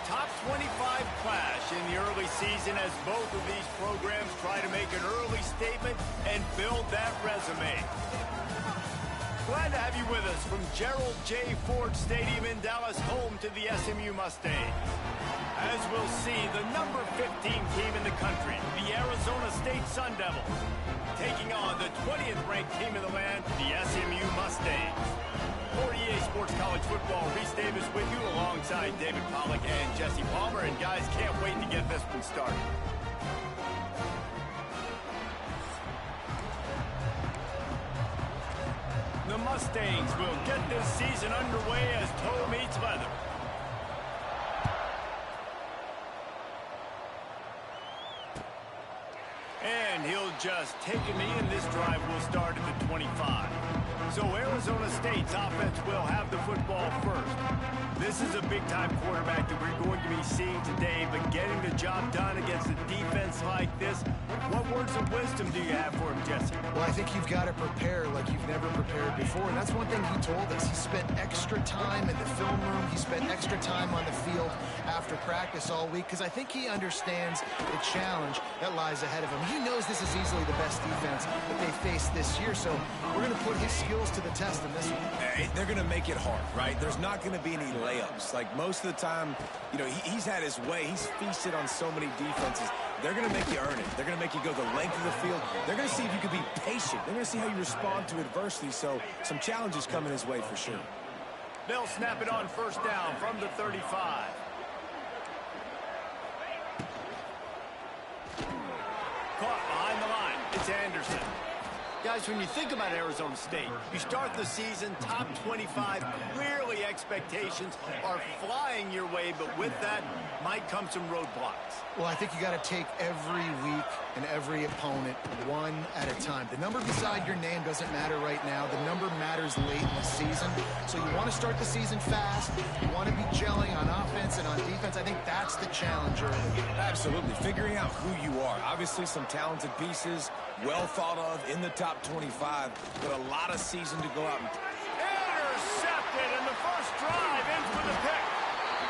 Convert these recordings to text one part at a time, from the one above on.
top 25 clash in the early season as both of these programs try to make an early statement and build that resume. Glad to have you with us from Gerald J. Ford Stadium in Dallas, home to the SMU Mustangs. As we'll see, the number 15 team in the country, the Arizona State Sun Devils, taking on the 20th ranked team in the land, the SMU Mustangs. For EA Sports College Football, Reese Davis with you alongside David Pollack and Jesse Palmer. And guys, can't wait to get this one started. The Mustangs will get this season underway as toe meets leather. And he'll just take a knee, and this drive will start at the 25. So Arizona State's offense will have the football first. This is a big-time quarterback that we're going to be seeing today, but getting the job done against a defense like this, what words of wisdom do you have for him, Jesse? Well, I think you've got to prepare like you've never prepared before, and that's one thing he told us. He spent extra time in the film room. He spent extra time on the field after practice all week, because I think he understands the challenge that lies ahead of him. He knows this is easily the best defense that they face this year, so we're going to put his skills to the test in this one. Hey, they're going to make it hard, right? There's not going to be any layups. Like most of the time, you know, he's had his way. He's feasted on so many defenses. They're going to make you earn it. They're going to make you go the length of the field. They're going to see if you can be patient. They're going to see how you respond to adversity. So some challenges coming his way for sure. They'll snap it on first down from the 35. Caught behind the line. It's Anderson. Guys, when you think about Arizona State, you start the season top 25. Clearly, expectations are flying your way, but with that might come some roadblocks. Well, I think you got to take every week and every opponent one at a time. The number beside your name doesn't matter right now. The number matters late in the season. So you want to start the season fast. You want to be gelling on offense and on defense. I think that's the challenge early. Absolutely. Figuring out who you are. Obviously, some talented pieces, well thought of in the top 25, but a lot of season to go out and... Intercepted in the first drive, in for the pick.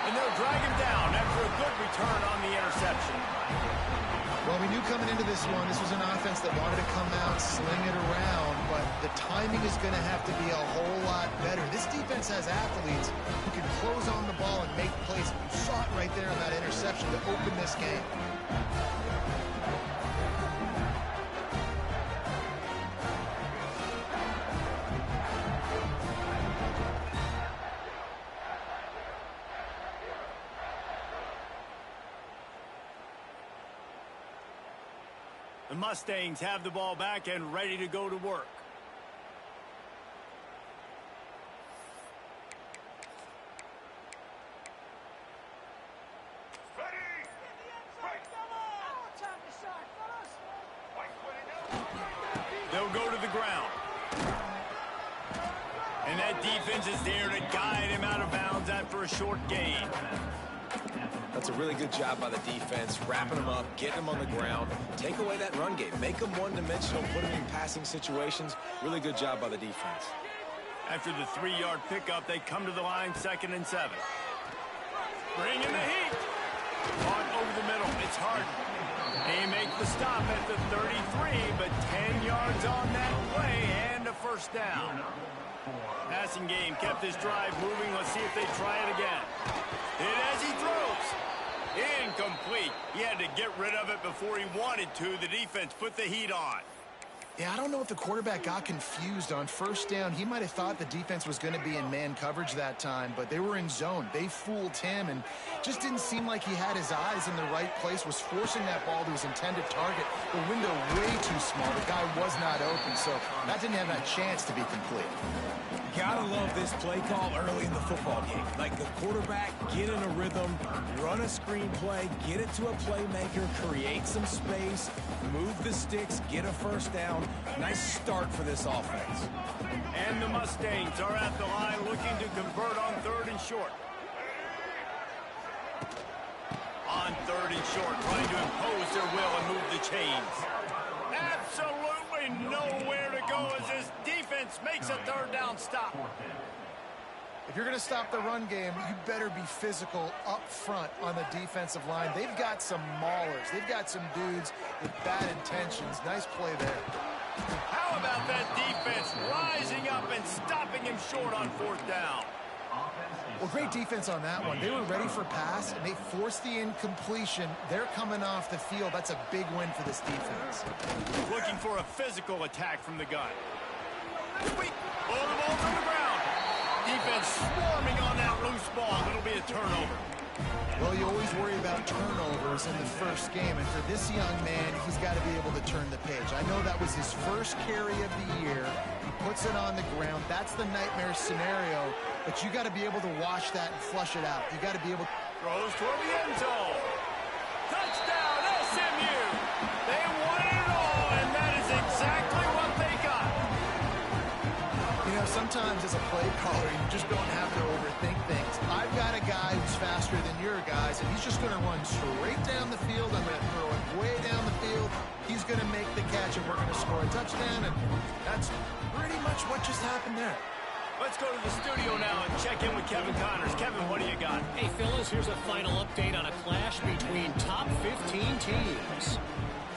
And they'll drag him down after a good return on the interception. Well, we knew coming into this one, this was an offense that wanted to come out, sling it around, but the timing is going to have to be a whole lot better. This defense has athletes who can close on the ball and make plays. You saw it right there on that interception to open this game. The Mustangs have the ball back and ready to go to work. They'll go to the ground. And that defense is there to guide him out of bounds after a short gain. That's a really good job by the defense, wrapping them up, getting them on the ground, take away that run game, make them one-dimensional, put them in passing situations. Really good job by the defense. After the 3-yard pickup, they come to the line 2nd and 7. Bring in the heat. Caught over the middle. It's Harden. They make the stop at the 33, but 10 yards on that play and a first down. Passing game kept this drive moving. Let's see if they try it again. Hit as he throws. Incomplete. He had to get rid of it before he wanted to. The defense put the heat on. Yeah, I don't know if the quarterback got confused on first down. He might have thought the defense was going to be in man coverage that time, but they were in zone. They fooled him and just didn't seem like he had his eyes in the right place, was forcing that ball to his intended target. The window way too small. The guy was not open, so that didn't have that chance to be complete. Gotta love this play call early in the football game. Like the quarterback, get in a rhythm, run a screen play, get it to a playmaker, create some space, move the sticks, get a first down. Nice start for this offense. And the Mustangs are at the line looking to convert on 3rd and short. On 3rd and short, trying to impose their will and move the chains. Absolutely nowhere to go as this defense makes a 3rd down stop. If you're going to stop the run game, you better be physical up front on the defensive line. They've got some maulers. They've got some dudes with bad intentions. Nice play there. How about that defense rising up and stopping him short on 4th down? Well, great defense on that one. They were ready for pass, and they forced the incompletion. They're coming off the field. That's a big win for this defense. Looking for a physical attack from the gun. Sweet. Oh, the ball's on the ground. Defense swarming on that loose ball. It'll be a turnover. Well, you always worry about turnovers in the first game, and for this young man, he's got to be able to turn the page. I know that was his first carry of the year. He puts it on the ground. That's the nightmare scenario, but you got to be able to wash that and flush it out. You got to be able to... Throws toward the end zone. Touchdown, SMU. They won it all, and that is exactly what they got. You know, sometimes as a play caller, you just don't have to overthink things. I've got a guy who's faster than your guys, and he's just going to run straight down the field. I'm going to throw it way down the field. He's going to make the catch, and we're going to score a touchdown, and that's pretty much what just happened there. Let's go to the studio now and check in with Kevin Connors. Kevin, what do you got? Hey, fellas, here's a final update on a clash between top 15 teams.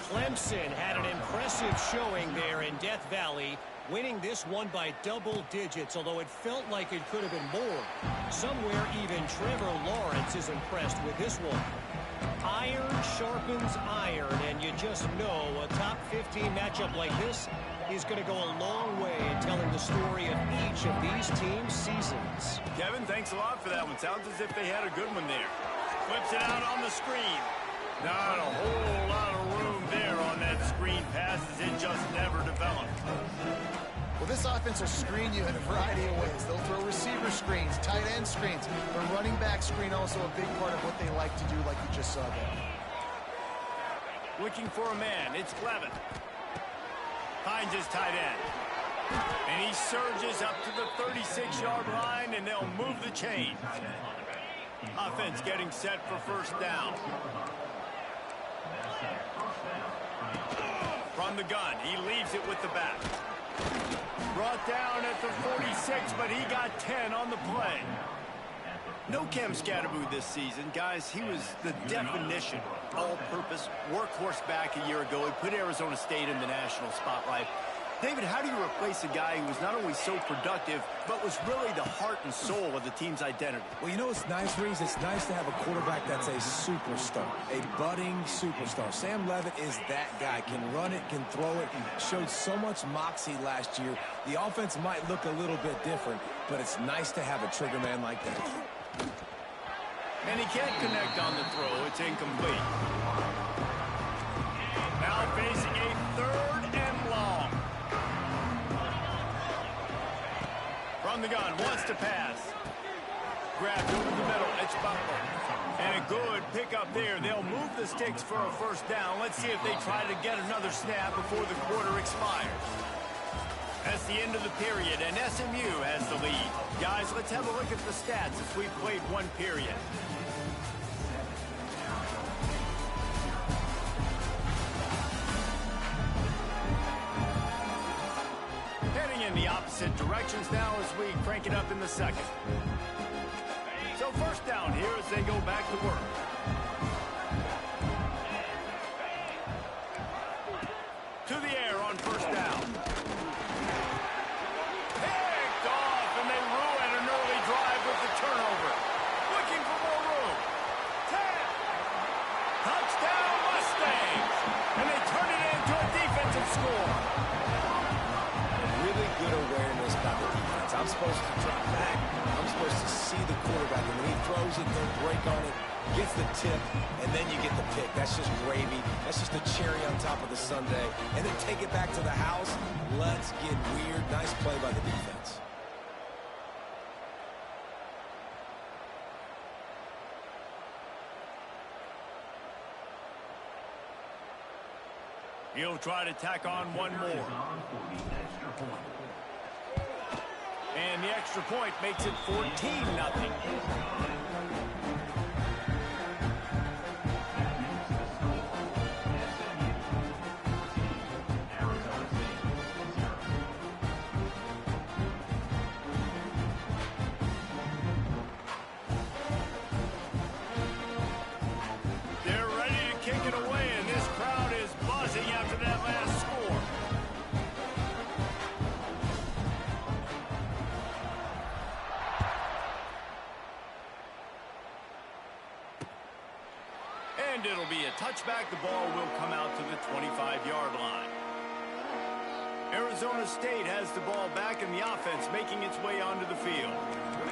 Clemson had an impressive showing there in Death Valley, winning this one by double digits, although it felt like it could have been more. Somewhere even Trevor Lawrence is impressed with this one. Iron sharpens iron, and you just know a top 15 matchup like this is going to go a long way in telling the story of each of these teams' seasons. Kevin, thanks a lot for that one. Sounds as if they had a good one there. Flips it out on the screen. Not a whole lot of room there on that screen pass, as it just never developed. Well, this offense will screen you in a variety of ways. They'll throw receiver screens, tight end screens. The running back screen also a big part of what they like to do, like you just saw there. Looking for a man. It's Levin. Finds his tight end. And he surges up to the 36-yard line, and they'll move the chain. Offense getting set for 1st down. From the gun, he leaves it with the back. Brought down at the 46, but he got 10 on the play. No Cam Scatterboo this season. Guys, he was the definition all-purpose workhorse back a year ago. He put Arizona State in the national spotlight. David, how do you replace a guy who was not only so productive, but was really the heart and soul of the team's identity? Well, you know what's nice, Reese? It's nice to have a quarterback that's a superstar, a budding superstar. Sam Levitt is that guy. Can run it, can throw it. Showed so much moxie last year. The offense might look a little bit different, but it's nice to have a trigger man like that. And he can't connect on the throw. It's incomplete. Now facing a 3rd and long. From the gun, wants to pass. Grabbed over the middle. It's Butler. And a good pickup there. They'll move the sticks for a 1st down. Let's see if they try to get another snap before the quarter expires. That's the end of the period, and SMU has the lead. Guys, let's have a look at the stats as we've played 1 period. Heading in the opposite directions now as we crank it up in the 2nd. So 1st down here as they go back to work. To the air on 1st down. Picked off, and they ruin an early drive with the turnover. Looking for more room. 10. Touchdown Mustangs. And they turn it into a defensive score. Really good awareness by the defense. I'm supposed to drop back. I'm supposed to see the quarterback. And when he throws it, they'll break on it. Gets the tip, and then you get the pick. That's just gravy. That's just a cherry on top of the sundae. And then take it back to the house. Let's get weird. Nice play by the defense. He'll try to tack on one more. And the extra point makes it 14-0. And it'll be a touchback. The ball will come out to the 25-yard line. Arizona State has the ball back in the offense, making its way onto the field.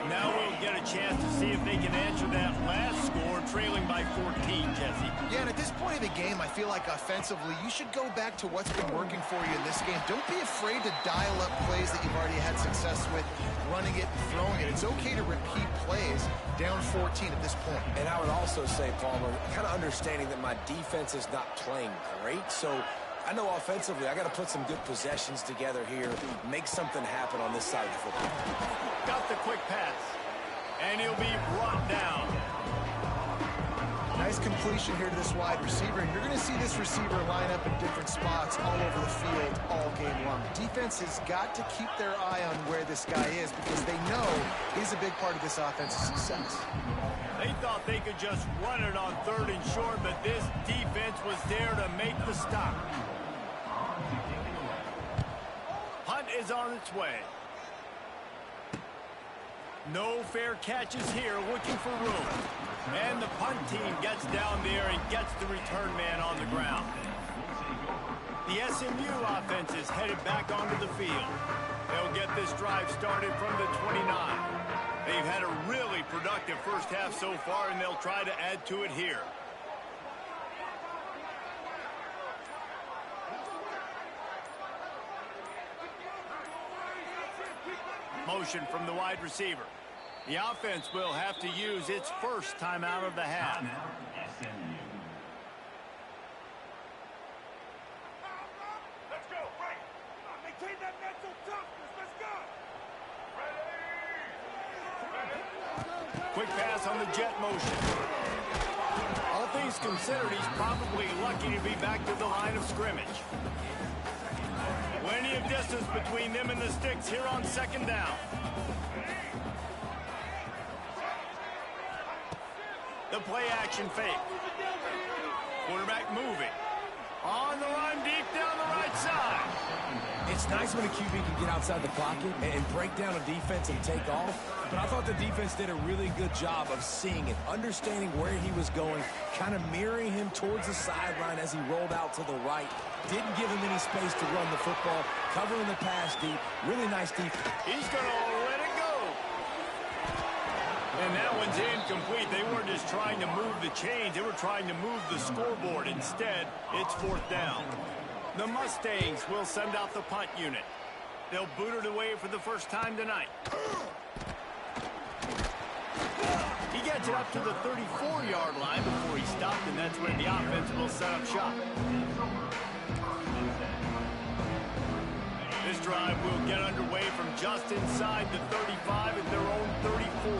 Now we'll get a chance to see if they can answer that last score, trailing by 14, Jesse. Yeah, and at this point of the game, I feel like offensively, you should go back to what's been working for you in this game. Don't be afraid to dial up plays that you've already had success with, running it and throwing it. It's okay to repeat plays down 14 at this point. And I would also say, Palmer, kind of understanding that my defense is not playing great, so I know offensively I got to put some good possessions together here, make something happen on this side of the football. Got the quick pass, and he'll be brought down. Nice completion here to this wide receiver, and you're going to see this receiver line up in different spots all over the field all game long. Defense has got to keep their eye on where this guy is because they know he's a big part of this offense's success. They thought they could just run it on 3rd and short, but this defense was there to make the stop. Punt is on its way. No fair catches here, looking for room. And the punt team gets down there and gets the return man on the ground. The SMU offense is headed back onto the field. They'll get this drive started from the 29. They've had a really productive first half so far, and they'll try to add to it here. Motion from the wide receiver. The offense will have to use its first timeout of the half. Let's go, right. Maintain that mental toughness. Let's go. Quick pass on the jet motion. All things considered, he's probably lucky to be back to the line of scrimmage. Plenty of distance between them and the sticks here on 2nd down. The play action fake. Quarterback moving. On the run deep down the right side. It's nice when a QB can get outside the pocket and break down a defense and take off, but I thought the defense did a really good job of seeing it, understanding where he was going, kind of mirroring him towards the sideline as he rolled out to the right. Didn't give him any space to run the football, covering the pass deep. Really nice defense. He's going to let it go. And that one's incomplete. They weren't just trying to move the chains. They were trying to move the scoreboard. Instead, it's 4th down. The Mustangs will send out the punt unit. They'll boot it away for the first time tonight. He gets it up to the 34-yard line before he stopped, and that's where the offense will set up shop. This drive will get underway from just inside the 35 at their own 34.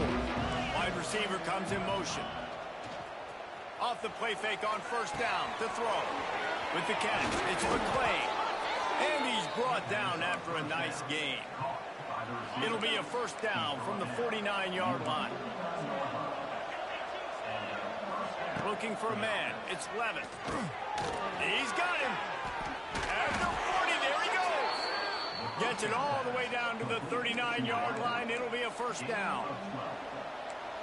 Wide receiver comes in motion. Off the play fake on 1st down to throw. With the catch, it's McClain. And he's brought down after a nice gain. It'll be a 1st down from the 49-yard line. Looking for a man. It's Levin. He's got him. At the 40, there he goes. Gets it all the way down to the 39-yard line. It'll be a 1st down.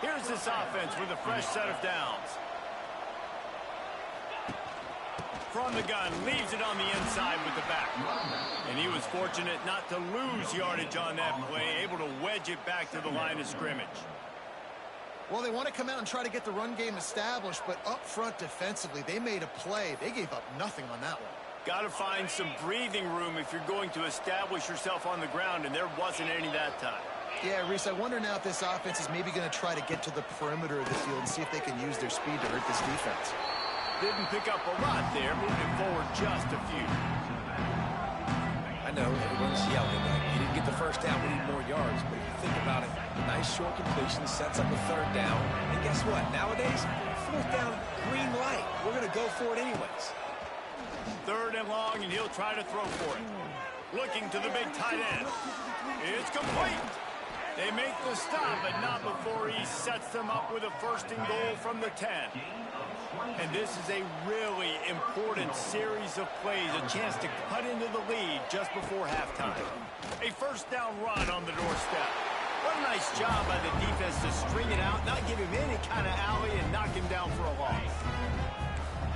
Here's this offense with a fresh set of downs. From the gun, leaves it on the inside with the back. And he was fortunate not to lose yardage on that play, able to wedge it back to the line of scrimmage. Well, they want to come out and try to get the run game established, but up front defensively, they made a play. They gave up nothing on that one. Got to find some breathing room if you're going to establish yourself on the ground, and there wasn't any that time. Yeah, Reese, I wonder now if this offense is maybe going to try to get to the perimeter of the field and see if they can use their speed to hurt this defense. Didn't pick up a lot there, moving forward just a few. I know everyone's yelling like, you didn't get the 1st down, we need more yards. But if you think about it, nice short completion, sets up a 3rd down. And guess what? Nowadays, 4th down, green light. We're going to go for it anyways. 3rd and long, and he'll try to throw for it. Looking to the big tight end. It's complete. They make the stop, but not before he sets them up with a 1st and goal from the 10. And this is a really important series of plays, a chance to cut into the lead just before halftime. A 1st down run on the doorstep. What a nice job by the defense to string it out, not give him any kind of alley, and knock him down for a loss.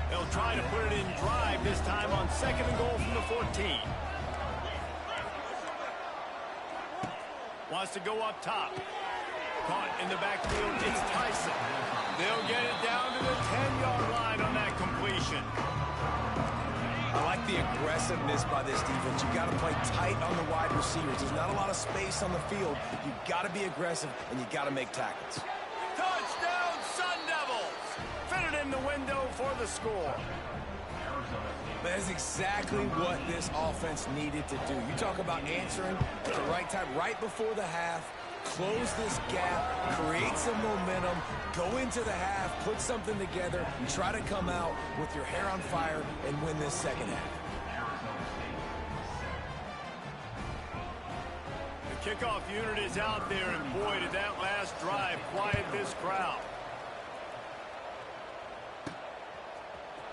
They'll try to put it in drive this time on 2nd and goal from the 14. Wants to go up top. Caught in the backfield, it's Tyson. They'll get it down to the 10-yard line on that completion. I like the aggressiveness by this defense. You got to play tight on the wide receivers. There's not a lot of space on the field. You got to be aggressive, and you got to make tackles. Touchdown, Sun Devils! Fit it in the window for the score. That's exactly what this offense needed to do. You talk about answering at the right time, right before the half, close this gap, create some momentum, go into the half, put something together, and try to come out with your hair on fire and win this second half. The kickoff unit is out there, and boy, did that last drive quiet this crowd.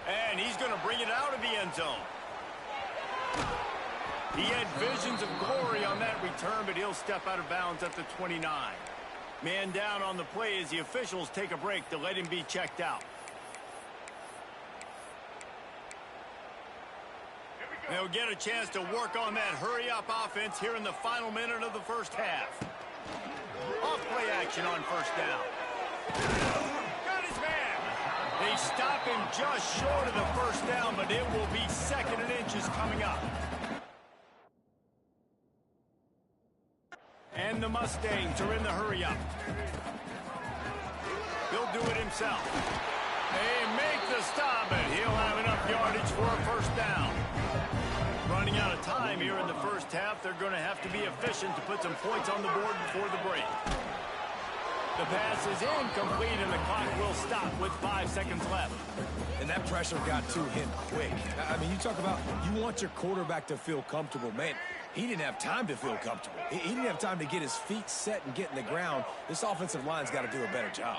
And he's going to bring it out of the end zone. He had visions of glory on that return, but he'll step out of bounds at the 29. Man down on the play as the officials take a break to let him be checked out. They'll get a chance to work on that hurry-up offense here in the final minute of the first half. Off-play action on first down. Got his man. They stop him just short of the first down, but it will be 2nd and inches coming up. And the Mustangs are in the hurry-up. He'll do it himself. They make the stop, and he'll have enough yardage for a first down. Running out of time here in the first half, they're going to have to be efficient to put some points on the board before the break. The pass is incomplete, and the clock will stop with 5 seconds left. And that pressure got to him quick. I mean, you talk about you want your quarterback to feel comfortable. Man, he didn't have time to feel comfortable. He didn't have time to get his feet set and get in the ground. This offensive line's got to do a better job.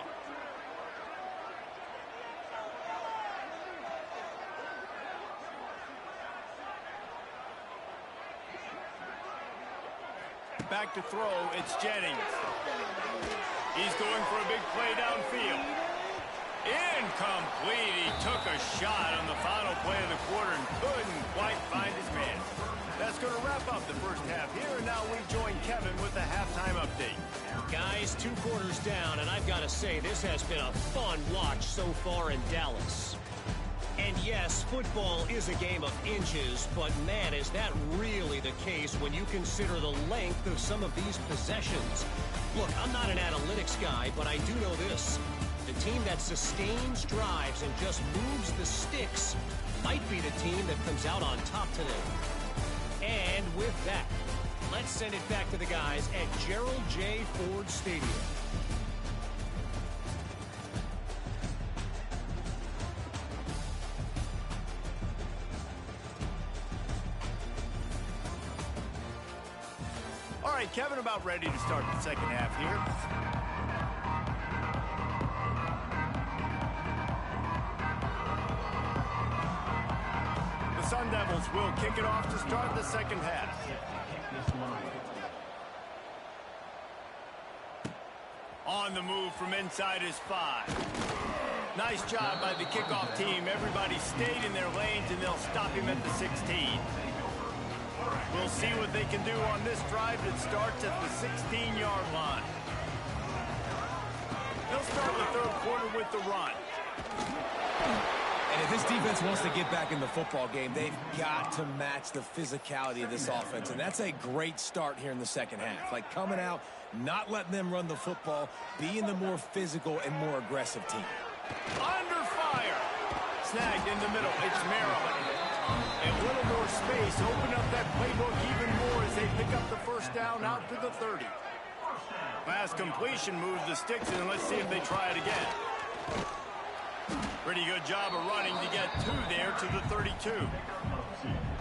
Back to throw, it's Jennings. He's going for a big play downfield. Incomplete. He took a shot on the final play of the quarter and couldn't quite find his man. That's going to wrap up the first half here, and now we join Kevin with the halftime update. Guys, 2 quarters down, and I've got to say, this has been a fun watch so far in Dallas. And yes, football is a game of inches, but man, is that really the case when you consider the length of some of these possessions. Look, I'm not an analytics guy, but I do know this. The team that sustains drives and just moves the sticks might be the team that comes out on top today. And with that, let's send it back to the guys at Gerald J. Ford Stadium. All right, Kevin, about ready to start the second half here. The Sun Devils will kick it off to start the second half. On the move from inside his 5. Nice job by the kickoff team. Everybody stayed in their lanes, and they'll stop him at the 16. We'll see what they can do on this drive that starts at the 16-yard line. They'll start the third quarter with the run. And if this defense wants to get back in the football game, they've got to match the physicality of this offense. And that's a great start here in the second half. Like coming out, not letting them run the football, being the more physical and more aggressive team. Under fire. Snagged in the middle. It's Maryland. And a little more space. Open up that playbook even more as they pick up the first down out to the 30. Last completion moves the sticks, and let's see if they try it again. Pretty good job of running to get 2 there to the 32.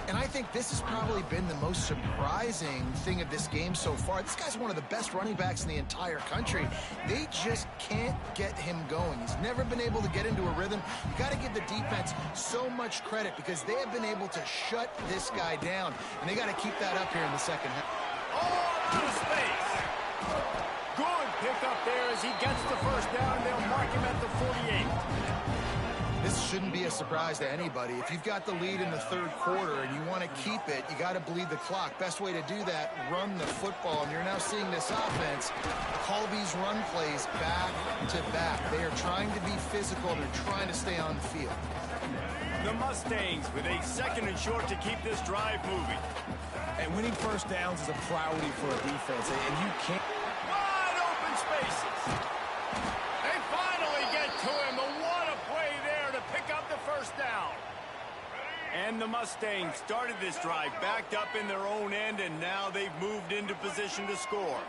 And I think this has probably been the most surprising thing of this game so far. This guy's one of the best running backs in the entire country. They just can't get him going. He's never been able to get into a rhythm. You got to give the defense so much credit because they have been able to shut this guy down. And they got to keep that up here in the second half. Oh, out of space. Good pick up there as he gets the first down. They'll mark him at the 48. This shouldn't be a surprise to anybody. If you've got the lead in the third quarter and you want to keep it, you got to bleed the clock. Best way to do that, run the football. And you're now seeing this offense call these run plays back to back. They are trying to be physical, and they're trying to stay on the field. The Mustangs with a 2nd and short to keep this drive moving. And winning first downs is a priority for a defense, and you can't. Wide open spaces. They finally get to him. What a play there to pick up the first down. And the Mustangs started this drive backed up in their own end, and now they've moved into position to score.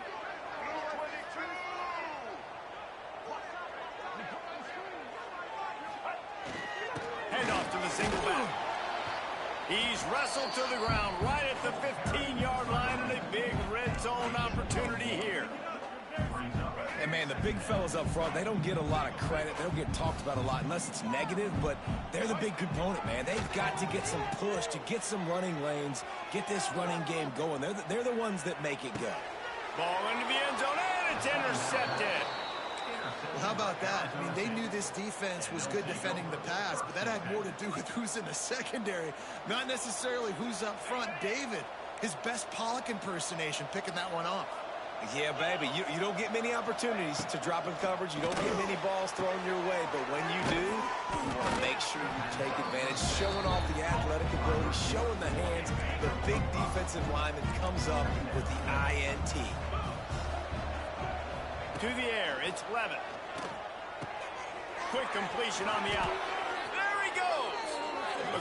Handoff to the single back. He's wrestled to the ground right at the 15-yard line, and a big red zone opportunity here. And, man, the big fellas up front, they don't get a lot of credit. They don't get talked about a lot unless it's negative, but they're the big component, man. They've got to get some push, to get some running lanes, get this running game going. They're the ones that make it go. Ball into the end zone, and it's intercepted. Well, how about that? I mean, they knew this defense was good defending the pass, but that had more to do with who's in the secondary, not necessarily who's up front. David, his best Pollock impersonation, picking that one off. Yeah, baby, you don't get many opportunities to drop in coverage. You don't get many balls thrown your way, but when you do, you want to make sure you take advantage, showing off the athletic ability, showing the hands. The big defensive lineman comes up with the INT. To the air, it's Levitt. Quick completion on the out. There he goes!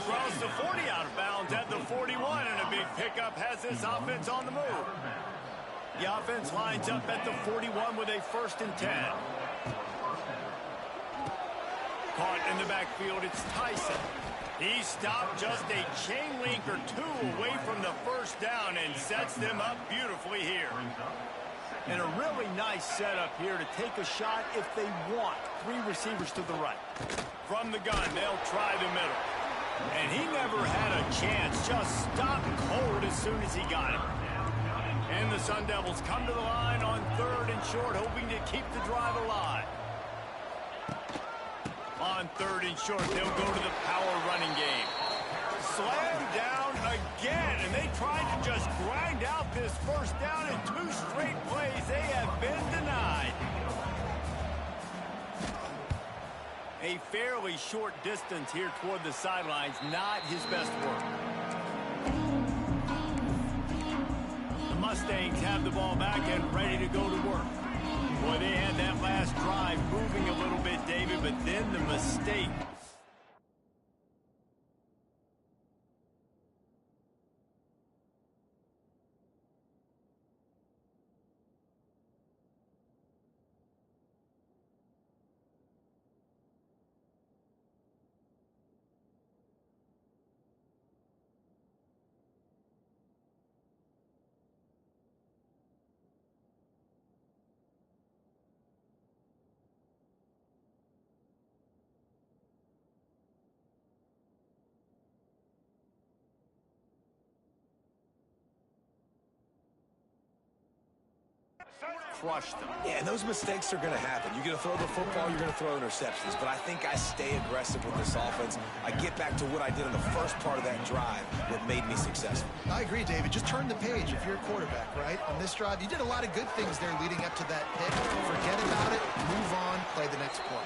Across the 40, out of bounds at the 41, and a big pickup has this offense on the move. The offense lines up at the 41 with a 1st and 10. Caught in the backfield, it's Tyson. He stopped just a chain link or two away from the first down and sets them up beautifully here. And a really nice setup here to take a shot if they want. 3 receivers to the right. From the gun, they'll try the middle. And he never had a chance. Just stopped cold as soon as he got it. And the Sun Devils come to the line on 3rd and short, hoping to keep the drive alive. On 3rd and short, they'll go to the power running game. Slammed down again, and they tried to just grind out this first down in 2 straight plays. They have been denied. A fairly short distance here toward the sidelines, not his best work. The Mustangs have the ball back and ready to go to work. Boy, they had that last drive moving a little bit, David, but then the mistake. Crushed them. Yeah, and those mistakes are going to happen. You're going to throw the football, you're going to throw interceptions. But I think I stay aggressive with this offense. I get back to what I did in the first part of that drive, what made me successful. I agree, David. Just turn the page if you're a quarterback, right? On this drive, you did a lot of good things there leading up to that pick. Forget about it, move on, play the next play.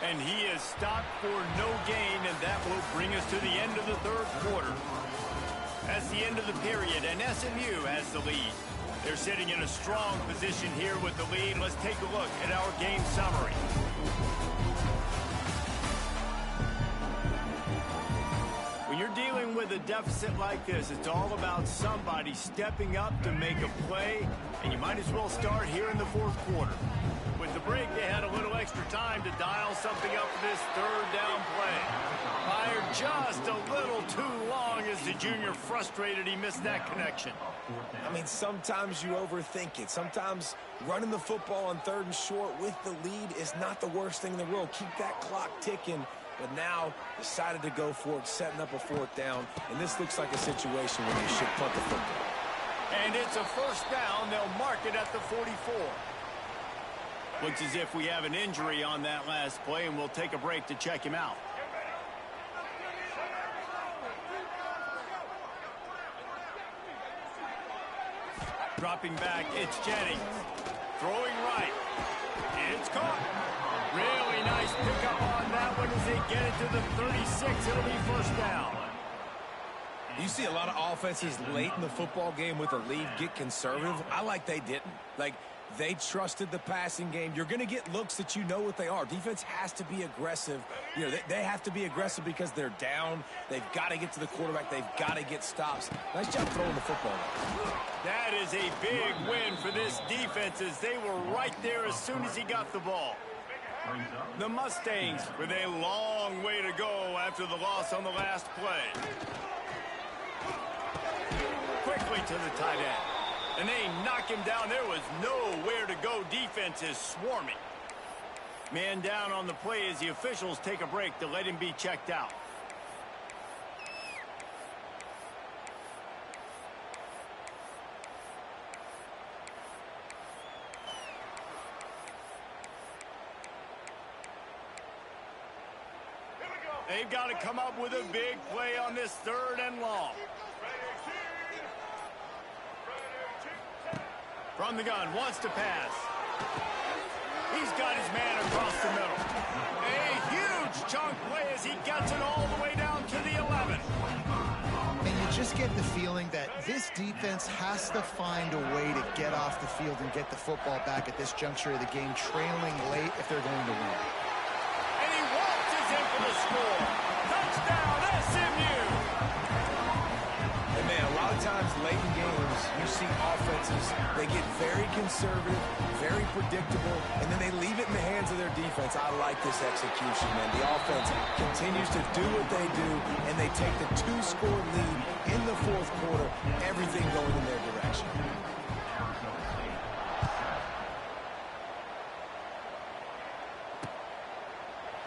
And he is stopped for no gain, and that will bring us to the end of the 3rd quarter. That's the end of the period, and SMU has the lead. They're sitting in a strong position here with the lead. Let's take a look at our game summary. When you're dealing with a deficit like this, it's all about somebody stepping up to make a play, and you might as well start here in the 4th quarter. With the break, they had a little extra time to dial something up for this 3rd down play. Fired just a little too long as the junior frustrated he missed that connection. I mean, sometimes you overthink it. Sometimes running the football on 3rd and short with the lead is not the worst thing in the world. Keep that clock ticking. But now decided to go for it, setting up a 4th down. And this looks like a situation where you should punt the football. And it's a 1st down. They'll mark it at the 44. Looks as if we have an injury on that last play, and we'll take a break to check him out. Dropping back, it's Jennings. Throwing right. It's caught. Really nice pickup on that one as they get it to the 36. It'll be first down. You see a lot of offenses late in the football game with a lead get conservative. I like they didn't. Like, they trusted the passing game. You're going to get looks that you know what they are. Defense has to be aggressive. You know, they have to be aggressive because they're down. They've got to get to the quarterback. They've got to get stops. Nice job throwing the football. That is a big win for this defense as they were right there as soon as he got the ball. The Mustangs with a long way to go after the loss on the last play. Quickly to the tight end. And they knock him down. There was nowhere to go. Defense is swarming. Man down on the play as the officials take a break to let him be checked out. They've got to come up with a big play on this 3rd and long. From the gun, wants to pass. He's got his man across the middle. A huge chunk play as he gets it all the way down to the 11. And you just get the feeling that this defense has to find a way to get off the field and get the football back at this juncture of the game, trailing late if they're going to win. And he waltzes in for the score. Touchdown, SMU! And man, a lot of times late in games, you see offenses, they get very conservative, very predictable, and then they leave it in the hands of their defense. I like this execution, man. The offense continues to do what they do, and they take the 2-score lead in the 4th quarter, everything going in their direction.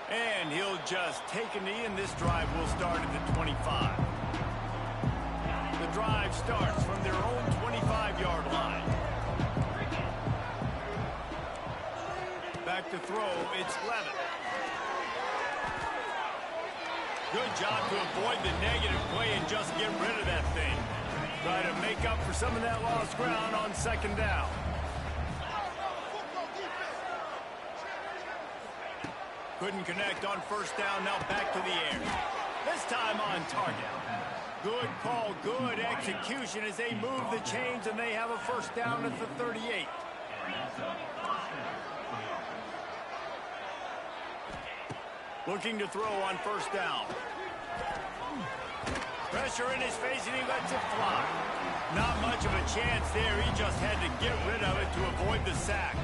And he'll just take a knee, and this drive will start at the 25. The drive starts from their own 25-yard line. Back to throw, it's Levin. Good job to avoid the negative play and just get rid of that thing. Try to make up for some of that lost ground on 2nd down. Couldn't connect on 1st down, now back to the air. This time on target. Good call, good execution as they move the chains and they have a 1st down at the 38. Looking to throw on 1st down. Pressure in his face and he lets it fly. Not much of a chance there. He just had to get rid of it to avoid the sack.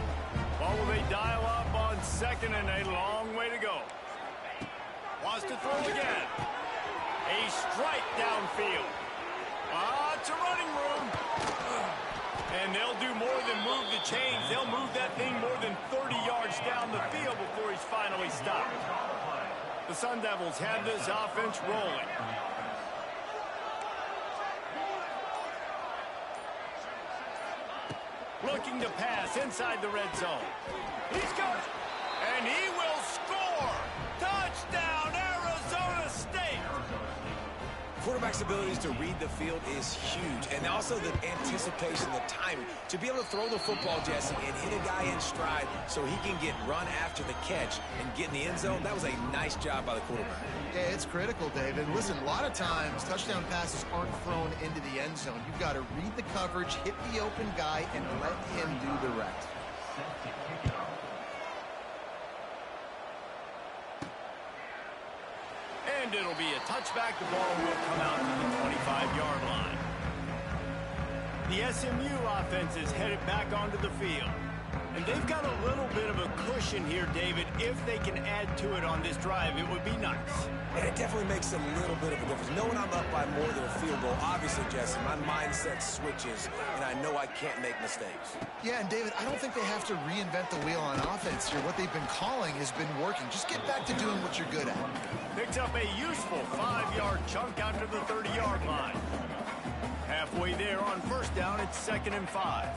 Well, will they dial up on 2nd and a long way to go? Wants to throw again. A strike downfield. Lots of running room. And they'll do more than move the chains. They'll move that thing more than 30 yards down the field before he's finally stopped. The Sun Devils have this offense rolling. Looking to pass inside the red zone. He's got it. And he will score. Touchdown, Arizona State. Quarterback's abilities to read the field is huge, and also the anticipation, the timing. To be able to throw the football, Jesse, and hit a guy in stride so he can get run after the catch and get in the end zone, that was a nice job by the quarterback. Yeah, it's critical, David. Listen, a lot of times touchdown passes aren't thrown into the end zone. You've got to read the coverage, hit the open guy, and let him do the rest. And it'll be a touchback. The ball will come out to the 25-yard line. The SMU offense is headed back onto the field. And they've got a little bit of a cushion here, David. If they can add to it on this drive, it would be nice. And it definitely makes a little bit of a difference. Knowing I'm up by more than a field goal, obviously, Jesse, my mindset switches, and I know I can't make mistakes. Yeah, and David, I don't think they have to reinvent the wheel on offense here. What they've been calling has been working. Just get back to doing what you're good at. Picks up a useful 5-yard chunk out to the 30-yard line. Halfway there on 1st down, it's 2nd and 5.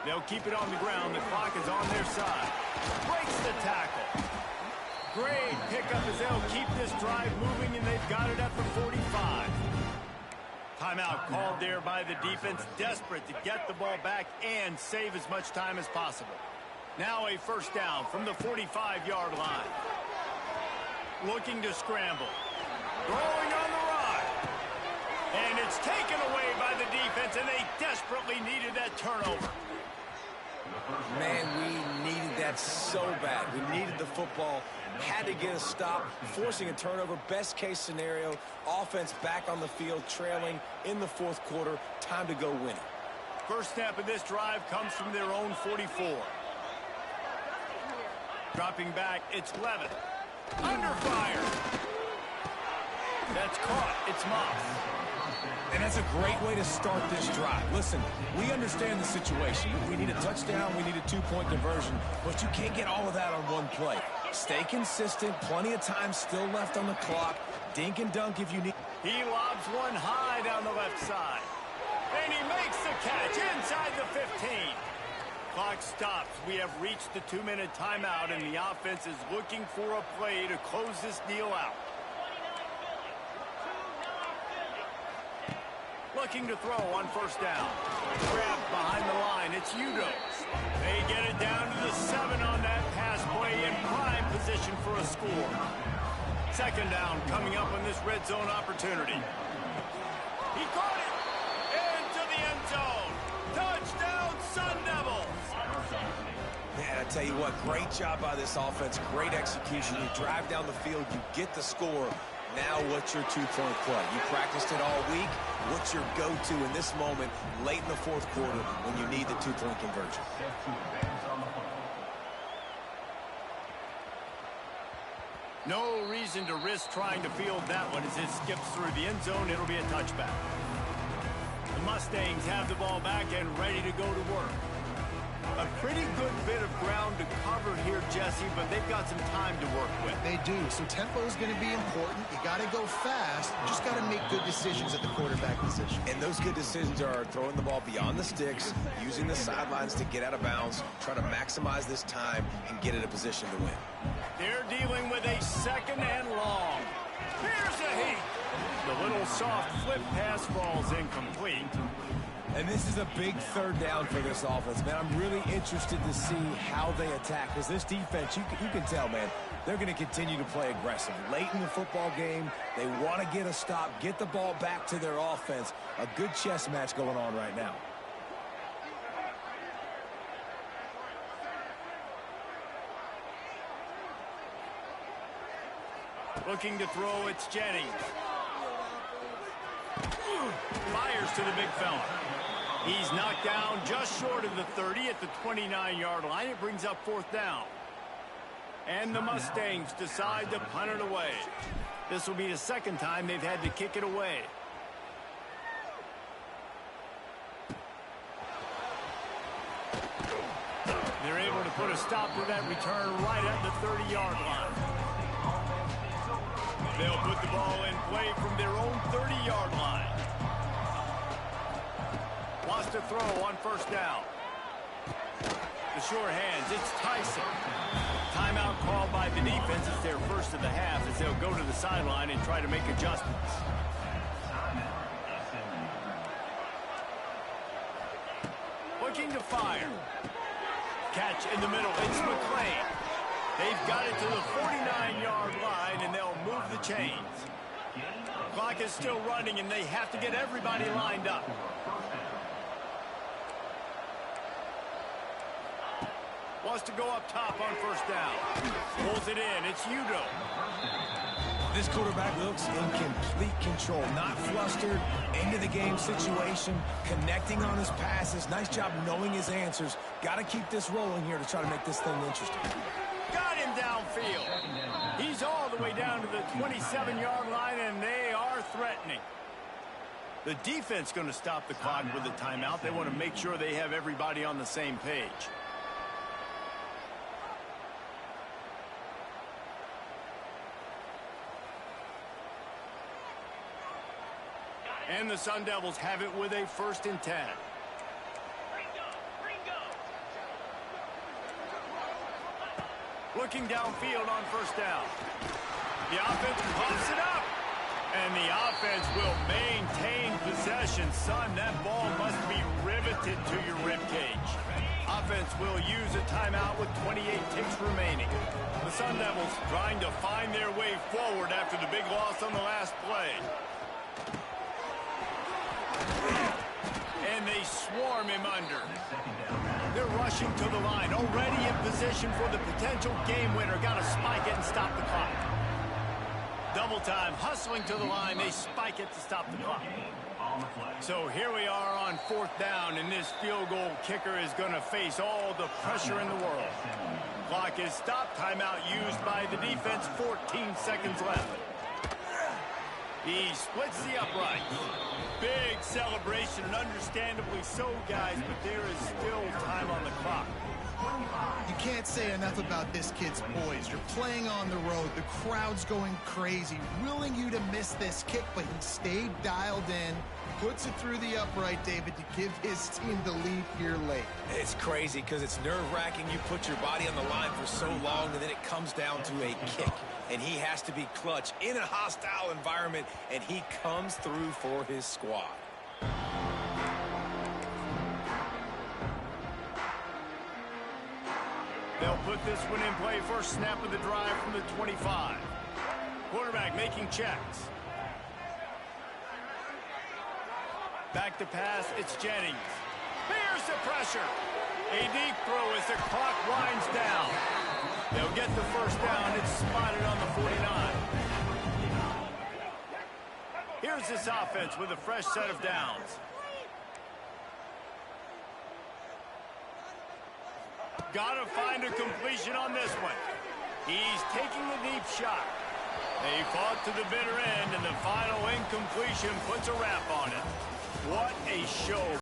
They'll keep it on the ground. The clock is on their side. Breaks the tackle. Great pickup as they'll keep this drive moving, and they've got it at the 45. Timeout called there by the defense, desperate to get the ball back and save as much time as possible. Now a first down from the 45-yard line. Looking to scramble. Throwing on the run. And it's taken away by the defense, and they desperately needed that turnover. Man, we needed that so bad. We needed the football. Had to get a stop, forcing a turnover. Best case scenario, offense back on the field, trailing in the fourth quarter. Time to go win it. First snap of this drive comes from their own 44. Dropping back, it's Levin. Under fire. That's caught. It's Moss. And that's a great way to start this drive. Listen, we understand the situation. We need a touchdown. We need a two-point conversion. But you can't get all of that on one play. Stay consistent. Plenty of time still left on the clock. Dink and dunk if you need. He lobs one high down the left side. And he makes the catch inside the 15. Clock stops. We have reached the 2-minute timeout, and the offense is looking for a play to close this deal out. Looking to throw on first down. Grabbed behind the line. It's Udo. They get it down to the 7 on that pass play in prime position for a score. Second down coming up on this red zone opportunity. He caught it into the end zone. Touchdown, Sun Devils. Man, I tell you what, great job by this offense. Great execution. You drive down the field, you get the score. Now what's your two-point play? You practiced it all week. What's your go-to in this moment late in the fourth quarter when you need the two-point conversion? No reason to risk trying to field that one as it skips through the end zone. It'll be a touchback. The Mustangs have the ball back and ready to go to work. A pretty good bit of ground to cover here, Jesse, but they've got some time to work with. They do. So tempo is going to be important. You got to go fast. You just got to make good decisions at the quarterback position. And those good decisions are throwing the ball beyond the sticks, using the sidelines to get out of bounds, try to maximize this time and get in a position to win. They're dealing with a second and long. Here's a heat. The little soft flip pass falls incomplete. And this is a big third down for this offense, man. I'm really interested to see how they attack, because this defense, you can tell, man, they're going to continue to play aggressive. Late in the football game, they want to get a stop, get the ball back to their offense. A good chess match going on right now. Looking to throw, it's Jennings. Fires to the big fella. He's knocked down just short of the 30 at the 29-yard line. It brings up fourth down. And the Mustangs decide to punt it away. This will be the second time they've had to kick it away. They're able to put a stop to that return right at the 30-yard line. They'll put the ball in play from their own 30-yard line. Wants to throw on first down. The sure hands, it's Tyson. Timeout called by the defense. It's their first of the half as they'll go to the sideline and try to make adjustments. Looking to fire. Catch in the middle, it's McClain. They've got it to the 49-yard line, and they'll move the chains. Clock is still running, and they have to get everybody lined up. Wants to go up top on first down. Pulls it in. It's Udo. This quarterback looks in complete control. Not flustered. Into the game situation. Connecting on his passes. Nice job knowing his answers. Got to keep this rolling here to try to make this thing interesting. Got him downfield. He's all the way down to the 27-yard line, and they are threatening. The defense going to stop the clock with a timeout. They want to make sure they have everybody on the same page. And the Sun Devils have it with a 1st and 10. Looking downfield on first down. The offense pops it up. And the offense will maintain possession. Son, that ball must be riveted to your ribcage. Offense will use a timeout with 28 ticks remaining. The Sun Devils trying to find their way forward after the big loss on the last play. And they swarm him under. They're rushing to the line, already in position for the potential game winner. Got to spike it and stop the clock. Double time, hustling to the line. They spike it to stop the clock. So here we are on fourth down, and this field goal kicker is going to face all the pressure in the world. Clock is stopped. Timeout used by the defense. 14 seconds left. He splits the upright. Big celebration, and understandably so, guys, but there is still time on the clock. You can't say enough about this kid's poise. You're playing on the road. The crowd's going crazy, willing you to miss this kick, but he stayed dialed in, puts it through the upright, David, to give his team the lead here late. It's crazy because it's nerve-wracking. You put your body on the line for so long, and then it comes down to a kick. And he has to be clutch in a hostile environment, and he comes through for his squad. They'll put this one in play. First snap of the drive from the 25. Quarterback making checks. Back to pass, it's Jennings. Here's the pressure. A deep throw as the clock winds down. They'll get the first down. It's spotted on the 49. Here's this offense with a fresh set of downs. Got to find a completion on this one. He's taking the deep shot. They fought to the bitter end, and the final incompletion puts a wrap on it. What a show